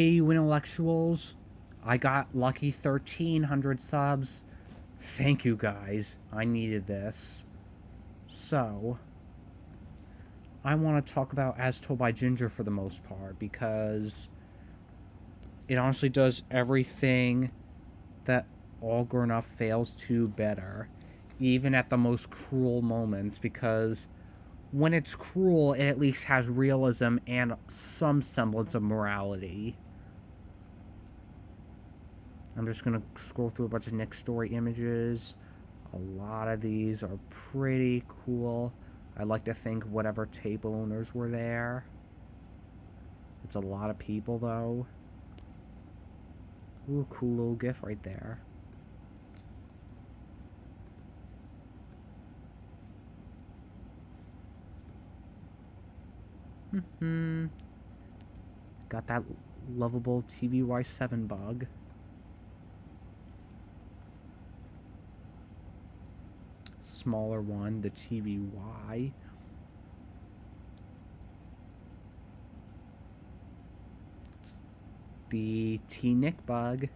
Hey, you intellectuals. I got lucky 1,300 subs. Thank you guys. I needed this. So, I want to talk about As Told by Ginger for the most part because it honestly does everything that All Grown Up fails to better, even at the most cruel moments, because when it's cruel, it at least has realism and some semblance of morality. I'm just going to scroll through a bunch of Nick Story images. A lot of these are pretty cool. I like to think whatever tape owners were there. It's a lot of people, though. Ooh, cool little gif right there. Got that lovable TVY7 bug. Smaller one, the TVY. The T-Nick bug.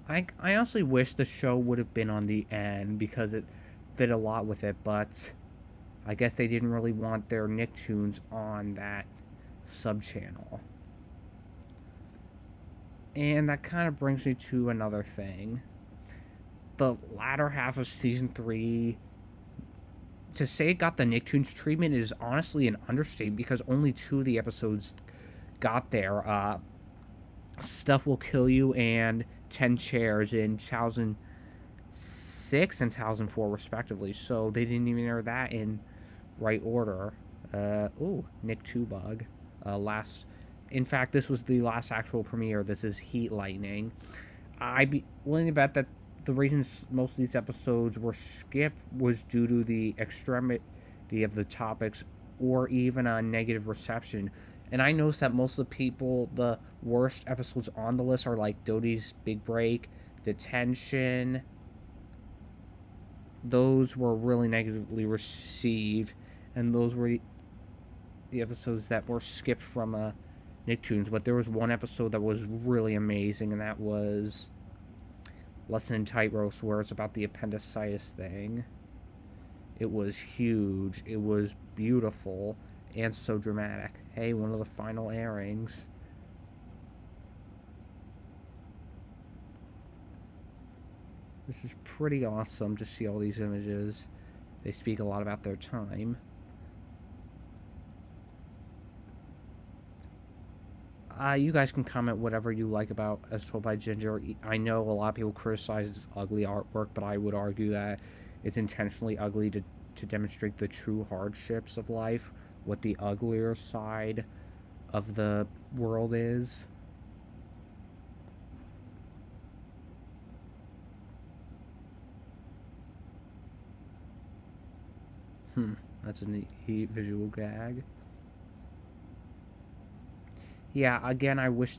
I honestly wish the show would have been on the end because it fit a lot with it, but I guess they didn't really want their Nicktoons on that sub-channel. And that kind of brings me to another thing. The latter half of season 3, to say it got the Nicktoons treatment is honestly an understatement because only 2 of the episodes got there. Stuff Will Kill You and 10 Chairs in 2006 and 2004, respectively. So they didn't even air that in right order. Nick 2 bug. In fact, this was the last actual premiere. This is Heat Lightning. I'd be willing to bet that the reason most of these episodes were skipped was due to the extremity of the topics or even a negative reception. And I noticed that most of the people, the worst episodes on the list are like Dodie's Big Break, Detention. Those were really negatively received, and those were the episodes that were skipped from Nicktoons. But there was one episode that was really amazing, and that was Lesson in Tight Roast, where it's about the appendicitis thing. It was huge. It was beautiful and so dramatic. Hey, one of the final airings. This is pretty awesome to see all these images. They speak a lot about their time. You guys can comment whatever you like about As Told by Ginger. I know a lot of people criticize its ugly artwork, but I would argue that it's intentionally ugly to demonstrate the true hardships of life, what the uglier side of the world is. That's a neat visual gag. Yeah, again, I wish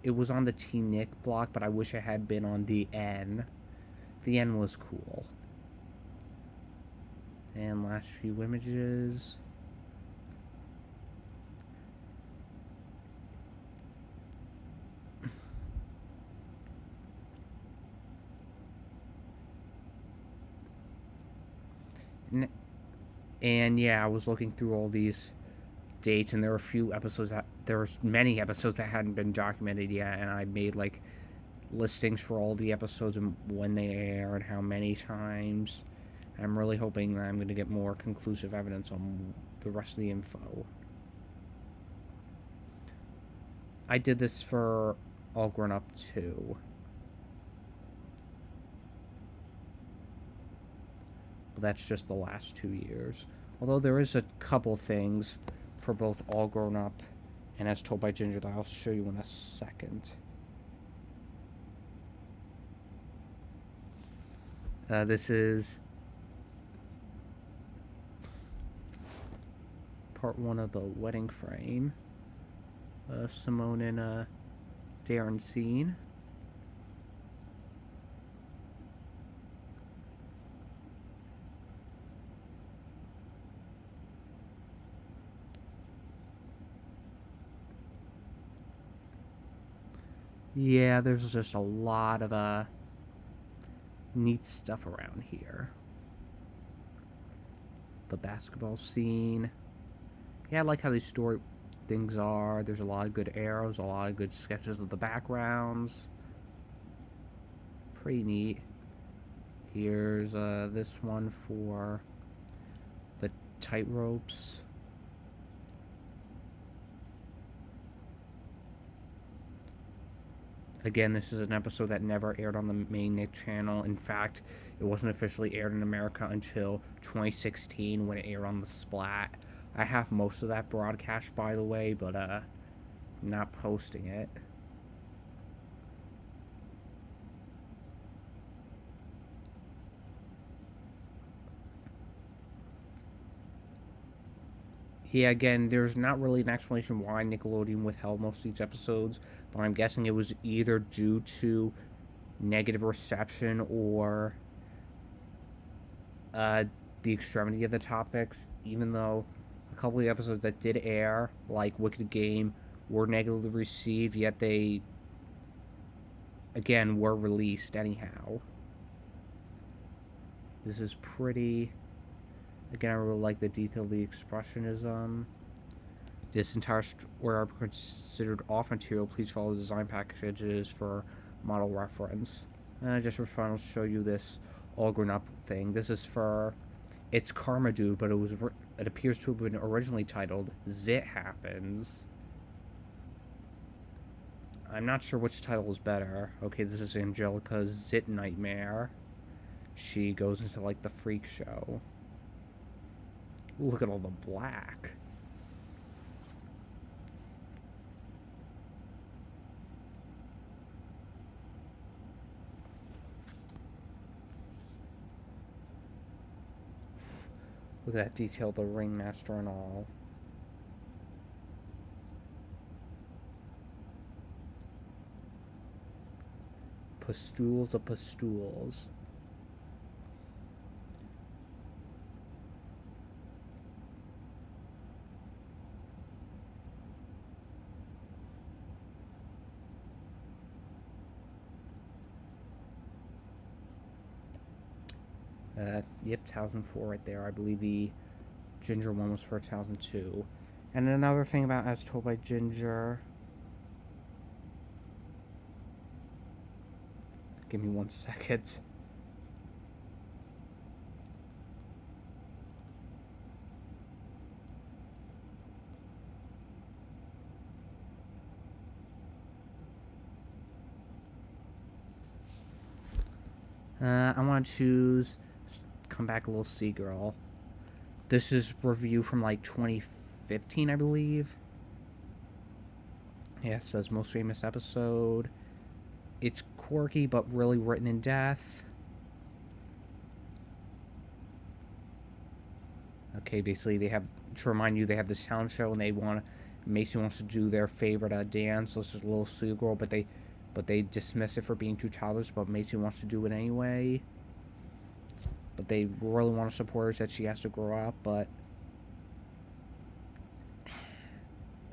it was on the T Nick block, but I wish it had been on the N. The N was cool. And last few images. And yeah, I was looking through all these dates, and there were many episodes that hadn't been documented yet, and I made like listings for all the episodes and when they air and how many times. I'm really hoping that I'm going to get more conclusive evidence on the rest of the info. I did this for All Grown Up 2. But that's just the last 2 years. Although there is a couple things for both All Grown Up and As Told by Ginger that I'll show you in a second. This is part 1 of the wedding frame. Simone and Darren scene. Yeah, there's just a lot of neat stuff around here. The basketball scene. Yeah, I like how these story things are. There's a lot of good arrows, a lot of good sketches of the backgrounds. Pretty neat. Here's this one for the tight ropes. Again, this is an episode that never aired on the main Nick channel. In fact, it wasn't officially aired in America until 2016 when it aired on the Splat. I have most of that broadcast, by the way, but not posting it. Yeah, again, there's not really an explanation why Nickelodeon withheld most of these episodes, but I'm guessing it was either due to negative reception or uh, the extremity of the topics, even though a couple of the episodes that did air, like Wicked Game, were negatively received, yet they, again, were released anyhow. This is pretty. Again, I really like the detail of the expressionism. This entire story are considered off material. Please follow the design packages for model reference. Just for fun, I'll show you this all grown up thing. This is for it's Karma Dude, but it appears to have been originally titled Zit Happens. I'm not sure which title is better. Okay, this is Angelica's Zit Nightmare. She goes into like the freak show. Look at all the black. Look at that detail, the ringmaster and all. Pastools of pastools. Yep, 2004 right there. I believe the Ginger one was for 2002. And another thing about As Told by Ginger. Give me 1 second. I want to choose Come Back Little Sea Girl. This is review from like 2015, I believe. Yeah, it says most famous episode. It's quirky but really written in depth. Okay, basically they have to remind you they have this talent show and they want Macy wants to do their favorite dance. This is Little Sea Girl, but they dismiss it for being too childish. But Macy wants to do it anyway. But they really want to support her, that she has to grow up. But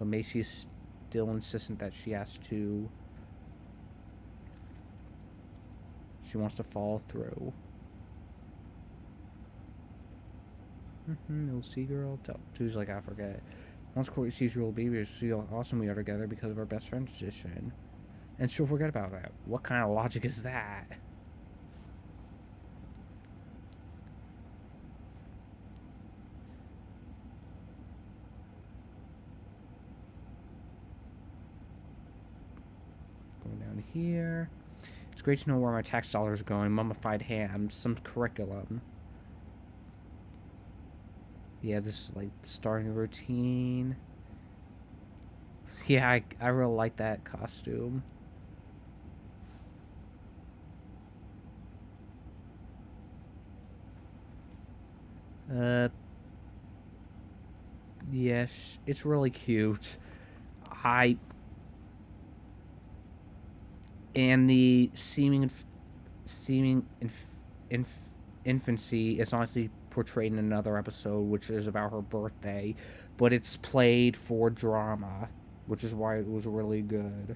Macy's still insistent that she has to. She wants to follow through. Little Sea Girl. Dude's like, I forget. Once Courtney sees your little baby, she'll see how awesome we are together because of our best friend tradition. And she'll forget about that. What kind of logic is that? Going down here. It's great to know where my tax dollars are going. Mummified hams, some curriculum. Yeah, this is like the starting routine. Yeah, I really like that costume. Yes, it's really cute. I and the seeming infancy is honestly portrayed in another episode, which is about her birthday, but it's played for drama, which is why it was really good.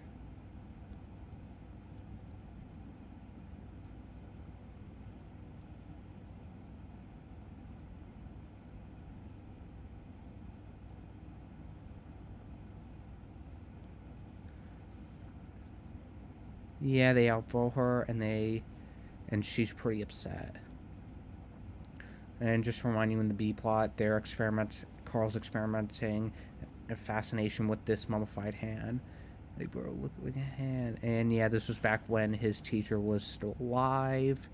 Yeah, they outvote her, and she's pretty upset. And just reminding you in the B plot, Carl's experimenting a fascination with this mummified hand. Like, bro, look like a hand. And yeah, this was back when his teacher was still alive.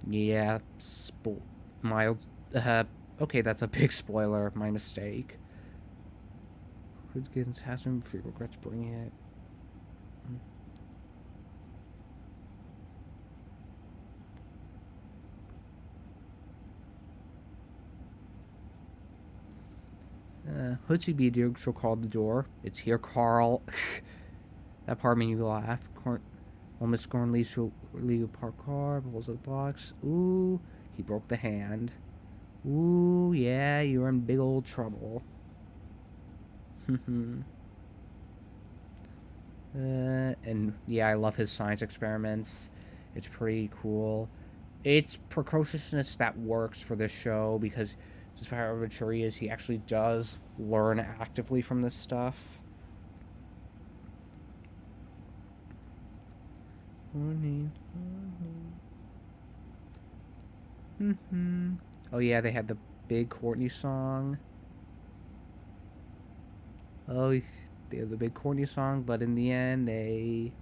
Yeah, mild. Uh, okay, that's a big spoiler. My mistake. Hoodkins has him free regrets bringing it. Hoodsy B. Dukes will call the door. It's here, Carl. That part made you laugh. Well, Miss Gorn leaves to leave a parked car, pulls the box. Ooh, he broke the hand. Ooh, yeah, you're in big old trouble. And yeah, I love his science experiments. It's pretty cool. It's precociousness that works for this show because despite how mature he is, he actually does learn actively from this stuff. Oh yeah, they had the big Courtney song. Oh, they have the big Courtney song, but in the end, the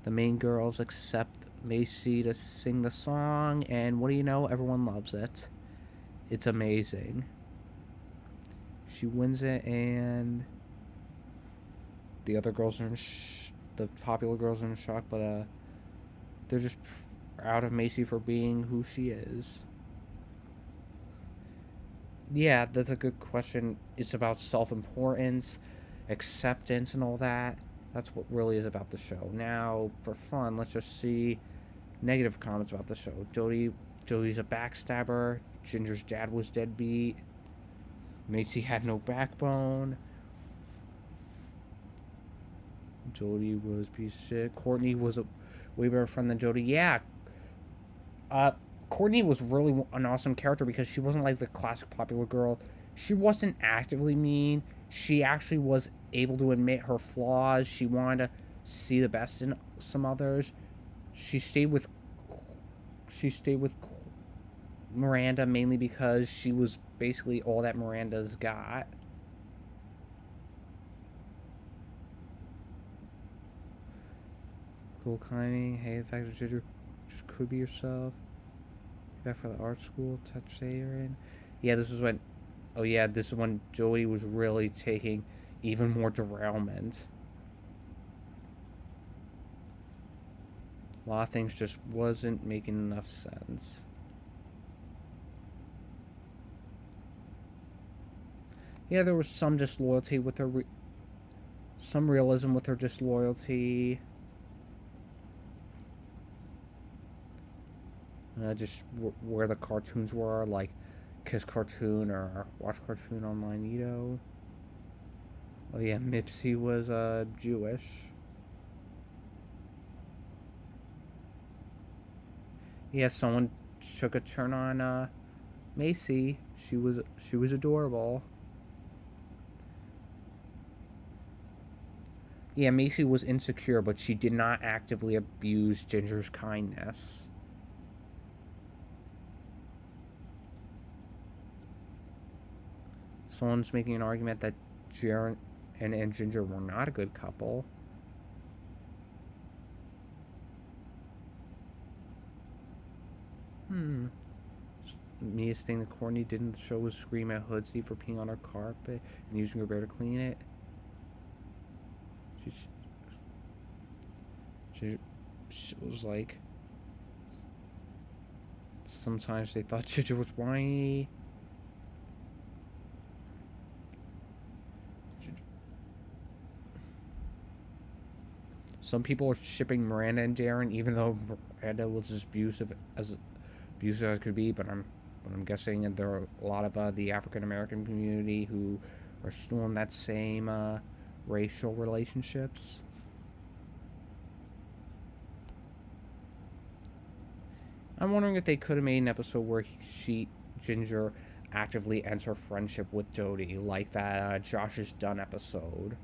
main girls accept Macy to sing the song, and what do you know? Everyone loves it. It's amazing. She wins it, and the other girls are the popular girls are in shock, but they're just proud of Macy for being who she is. Yeah, that's a good question. It's about self-importance, acceptance, and all that. That's what really is about the show. Now, for fun, let's just see negative comments about the show. Jody's a backstabber. Ginger's dad was deadbeat. Macy had no backbone. Jody was piece of shit. Courtney was a way better friend than Jody. Yeah, uh, Courtney was really an awesome character because she wasn't like the classic popular girl. She wasn't actively mean. She actually was able to admit her flaws. She wanted to see the best in some others. She stayed with she stayed with Miranda mainly because she was basically all that Miranda's got. Cool climbing. Hey, the fact that Ginger just could be yourself. Back for the art school. Touch Aaron. Yeah, this is when. Oh yeah, this is when Joey was really taking even more derailment. A lot of things just wasn't making enough sense. Yeah, there was some disloyalty with her, some realism with her disloyalty. Just where the cartoons were, like Kiss Cartoon or Watch Cartoon on Magneto. Oh yeah, Mipsy was Jewish. Yeah, someone took a turn on Macy. She was adorable. Yeah, Macy was insecure, but she did not actively abuse Ginger's kindness. Someone's making an argument that Jaren and Ginger were not a good couple. Mia's thing that Courtney didn't show was scream at Hoodsy for peeing on her carpet and using her bear to clean it. She, she was like, sometimes they thought Ginger was whiny. Some people are shipping Miranda and Darren, even though Miranda was as abusive as could be. But I'm guessing that there are a lot of the African American community who are still in that same racial relationships. I'm wondering if they could have made an episode where Ginger, actively ends her friendship with Jody, like that Josh is Done episode.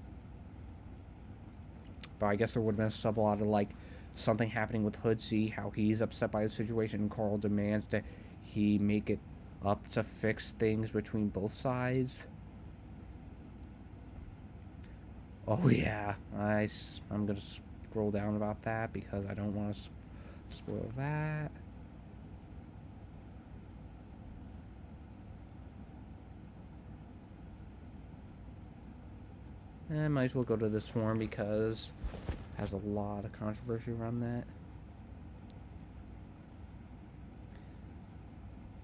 But I guess there would have been a subplot of like something happening with Hoodsie, how he's upset by the situation, and Carl demands that he make it up to fix things between both sides. Oh yeah, I'm gonna scroll down about that because I don't want to spoil that. I might as well go to this one because it has a lot of controversy around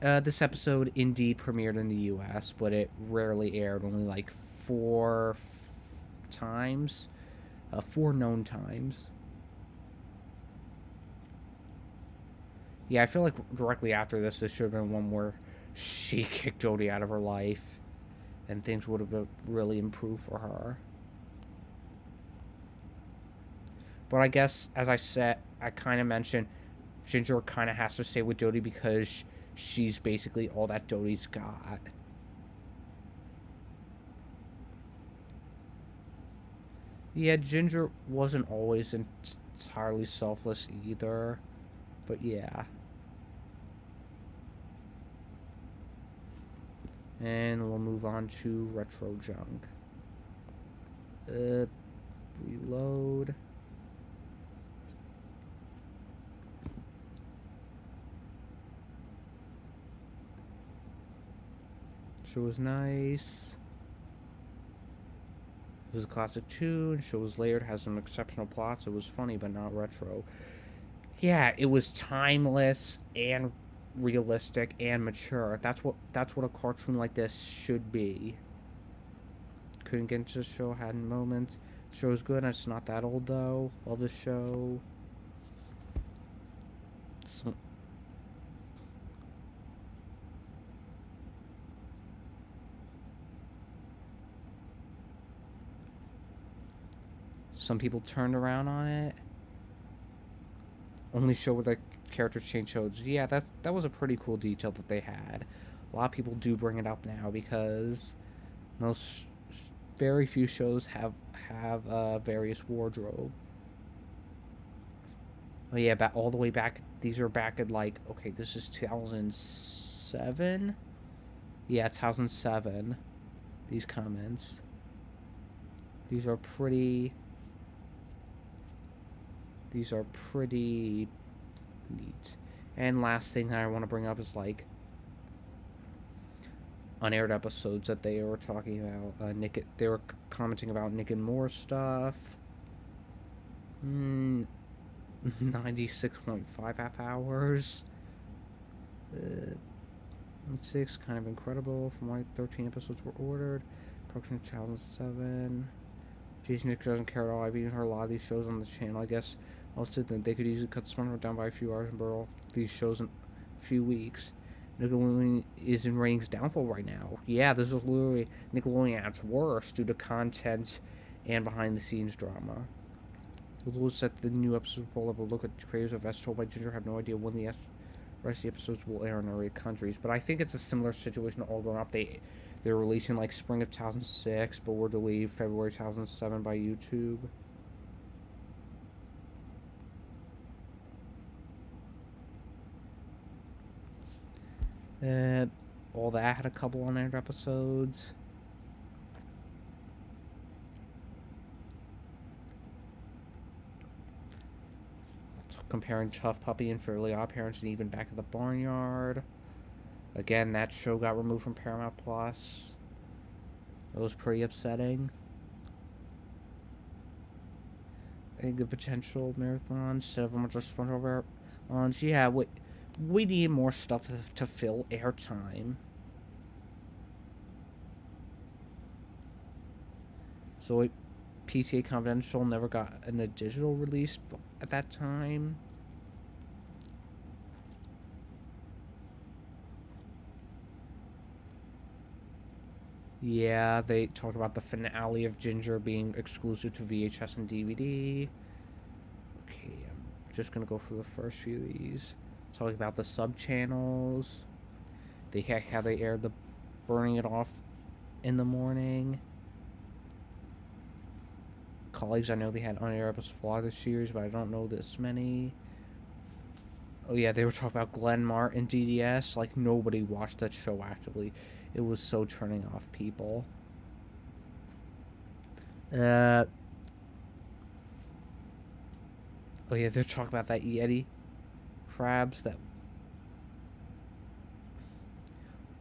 that. This episode indeed premiered in the U.S., but it rarely aired. Only like 4 times, 4 known times. Yeah, I feel like directly after this should have been one where she kicked Jodie out of her life, and things would have really improved for her. But I guess, as I said, I kind of mentioned, Ginger kind of has to stay with Jodie because she's basically all that Jodie's got. Yeah, Ginger wasn't always entirely selfless either, but yeah. And we'll move on to retro junk. Reload. Show was nice. It was a classic tune. Show was layered, has some exceptional plots. It was funny, but not retro. Yeah, it was timeless and realistic and mature. That's what a cartoon like this should be. Couldn't get into the show, had moments. Show's good. It's not that old though. Love the show. Some people turned around on it. Only show where the characters change shows. Yeah, that was a pretty cool detail that they had. A lot of people do bring it up now because most very few shows have various wardrobe. Oh yeah, all the way back. These are back at like, okay, this is 2007. Yeah, 2007. These comments. These are pretty. These are pretty neat. And last thing that I want to bring up is like unaired episodes that they were talking about. They were commenting about Nick and Moore stuff. 96.5 half hours. 6 kind of incredible. From why 13 episodes were ordered. Production 2007. Jason Nick doesn't care at all. I've even heard a lot of these shows on the channel. I guess I'll sit there. They could easily cut SpongeBob down by a few hours and burrow these shows in a few weeks. Nickelodeon is in ratings downfall right now. Yeah, this is literally Nickelodeon at its worst due to content and behind-the-scenes drama. The rules that the new episodes roll up a look at creators of As Told by Ginger have no idea when the rest of the episodes will air in other countries. But I think it's a similar situation to All Grown Up. They're releasing like spring of 2006, but were delayed February 2007 by YouTube. All that had a couple unaired episodes. Comparing Tough Puppy and Fairly Odd Parents and even Back at the Barnyard. Again, that show got removed from Paramount Plus. It was pretty upsetting. I think the potential marathon instead of a bunch of SpongeBob marathons. Yeah, we need more stuff to fill airtime. So PTA Confidential never got a digital release at that time. Yeah, they talked about the finale of Ginger being exclusive to VHS and DVD. Okay, I'm just gonna go for the first few of these. Talking about the sub channels. How they aired the burning it off in the morning. colleagues, I know they had on-air episodes for a lot of the series, but I don't know this many. Oh yeah, they were talking about Glenn Martin DDS. Like, nobody watched that show actively. It was so turning off people. Oh yeah, they're talking about that Yeti crabs that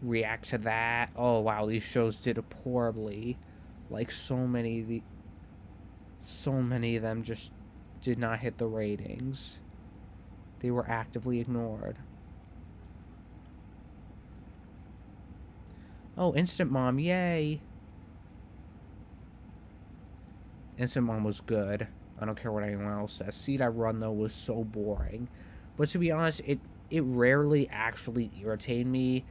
react to that. Oh wow, these shows did horribly. Like, so many of them just did not hit the ratings. They were actively ignored. Oh, Instant Mom, yay! Instant Mom was good. I don't care what anyone else says. Seed I Run, though, was so boring. But to be honest, it rarely actually irritated me.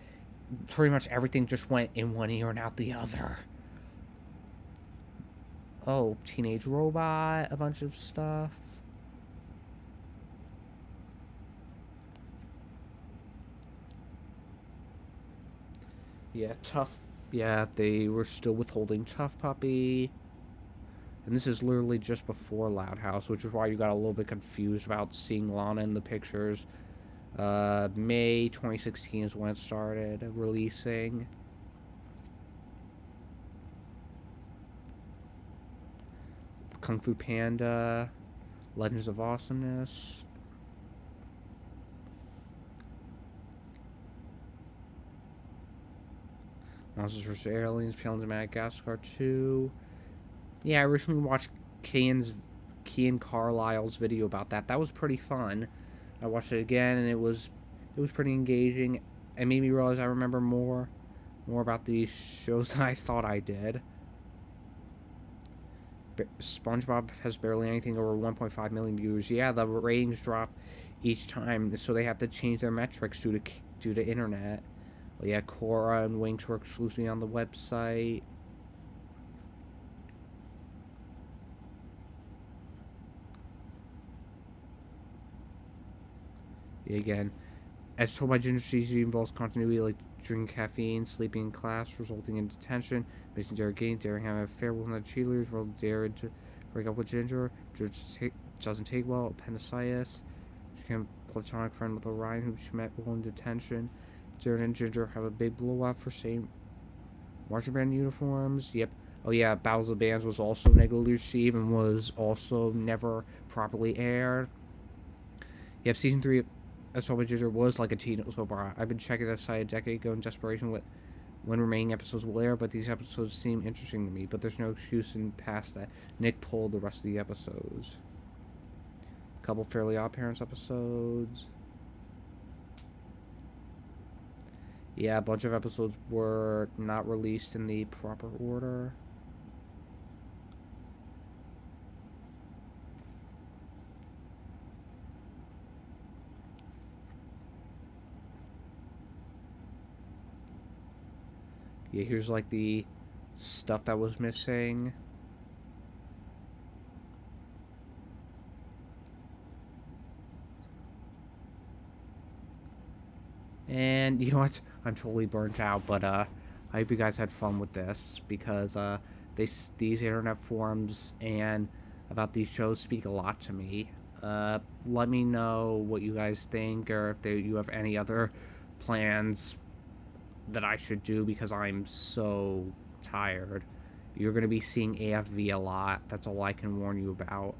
Pretty much everything just went in one ear and out the other. Oh, Teenage Robot, a bunch of stuff. Yeah, Tough. Yeah, they were still withholding Tough Puppy. And this is literally just before Loud House, which is why you got a little bit confused about seeing Lana in the pictures. May 2016 is when it started releasing. Kung Fu Panda, Legends of Awesomeness. Monsters vs. Aliens, Aliens of Madagascar 2. Yeah, I recently watched Kian Carlisle's video about that. That was pretty fun. I watched it again, and it was pretty engaging. It made me realize I remember more about these shows than I thought I did. SpongeBob has barely anything over 1.5 million viewers. Yeah, the ratings drop each time, so they have to change their metrics due to internet. Well, yeah, Korra and Winx were exclusively on the website. Yeah, again, as told by Ginger CC, involves continuity like drinking caffeine, sleeping in class, resulting in detention, making Dare gain, daring having an affair with one of the cheerleaders, while Dare to break up with Ginger. Ginger doesn't take well, appendicitis. She became a platonic friend with Orion, who she met while in detention. Dare and Ginger have a big blowout for same marching band uniforms. Yep. Oh yeah, Battles of the Bands was also negatively received and was also never properly aired. Yep, season 3 of Soul Ginger was like a teen soap opera. I've been checking that site a decade ago in desperation with when remaining episodes will air, but these episodes seem interesting to me. But there's no excuse in past that. Nick pulled the rest of the episodes. A couple Fairly Odd Parents episodes. Yeah, a bunch of episodes were not released in the proper order. Yeah, here's like the stuff that was missing. And you know what? I'm totally burnt out, but I hope you guys had fun with this because these internet forums and about these shows speak a lot to me. Let me know what you guys think, or if you have any other plans that I should do because I'm so tired. You're going to be seeing AFV a lot. That's all I can warn you about.